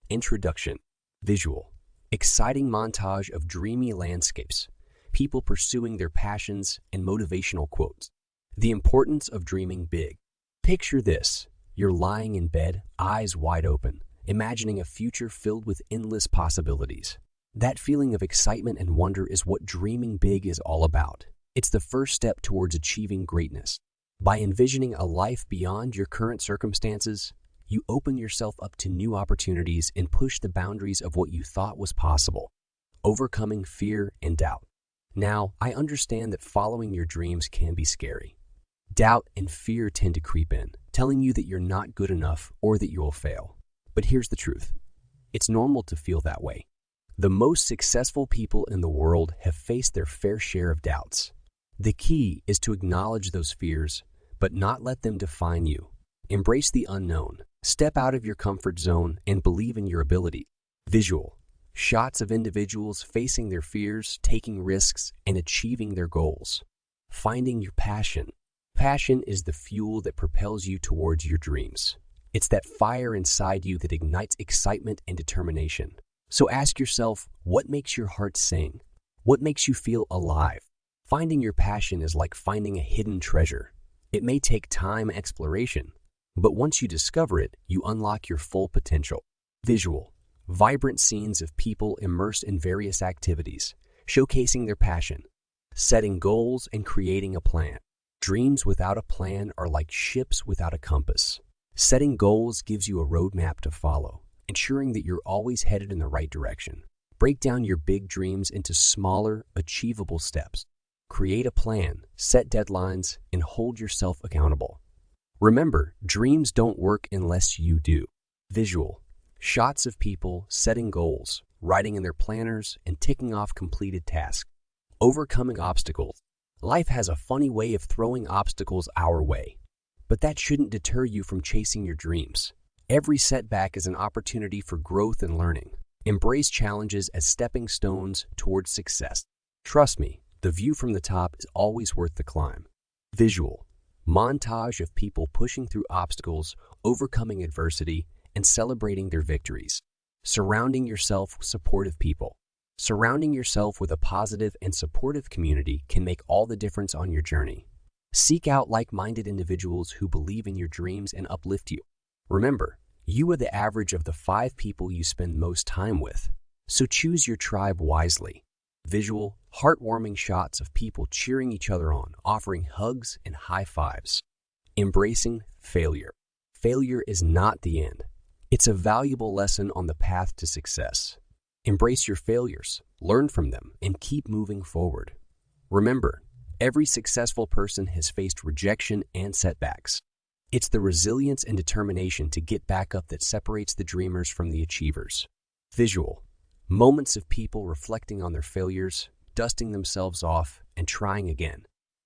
Introduction. Visual. Exciting montage of dreamy landscapes, people pursuing their passions, and motivational quotes. The importance of dreaming big. Picture this. You're lying in bed, eyes wide open, imagining a future filled with endless possibilities. That feeling of excitement and wonder is what dreaming big is all about. It's the first step towards achieving greatness. By envisioning a life beyond your current circumstances, you open yourself up to new opportunities and push the boundaries of what you thought was possible, overcoming fear and doubt. Now, I understand that following your dreams can be scary. Doubt and fear tend to creep in, telling you that you're not good enough or that you will fail. But here's the truth. It's normal to feel that way. The most successful people in the world have faced their fair share of doubts. The key is to acknowledge those fears, but not let them define you. Embrace the unknown. Step out of your comfort zone and believe in your ability. Visual. Shots of individuals facing their fears, taking risks, and achieving their goals. Finding your passion. Passion is the fuel that propels you towards your dreams. It's that fire inside you that ignites excitement and determination. So ask yourself, what makes your heart sing? What makes you feel alive? Finding your passion is like finding a hidden treasure. It may take time and exploration, but once you discover it, you unlock your full potential. Visual. Vibrant scenes of people immersed in various activities, showcasing their passion. Setting goals and creating a plan. Dreams without a plan are like ships without a compass. Setting goals gives you a roadmap to follow, ensuring that you're always headed in the right direction. Break down your big dreams into smaller, achievable steps. Create a plan, set deadlines, and hold yourself accountable. Remember, dreams don't work unless you do. Visual. Shots of people setting goals, writing in their planners, and ticking off completed tasks. Overcoming obstacles. Life has a funny way of throwing obstacles our way, but that shouldn't deter you from chasing your dreams. Every setback is an opportunity for growth and learning. Embrace challenges as stepping stones towards success. Trust me, the view from the top is always worth the climb. Visual. Montage of people pushing through obstacles, overcoming adversity, and celebrating their victories. Surrounding yourself with supportive people. Surrounding yourself with a positive and supportive community can make all the difference on your journey. Seek out like-minded individuals who believe in your dreams and uplift you. Remember, you are the average of the 5 people you spend most time with, so choose your tribe wisely. Visual, heartwarming shots of people cheering each other on, offering hugs and high fives. Embracing failure. Failure is not the end. It's a valuable lesson on the path to success. Embrace your failures, learn from them, and keep moving forward. Remember, every successful person has faced rejection and setbacks. It's the resilience and determination to get back up that separates the dreamers from the achievers. Visual. Moments of people reflecting on their failures, dusting themselves off, and trying again.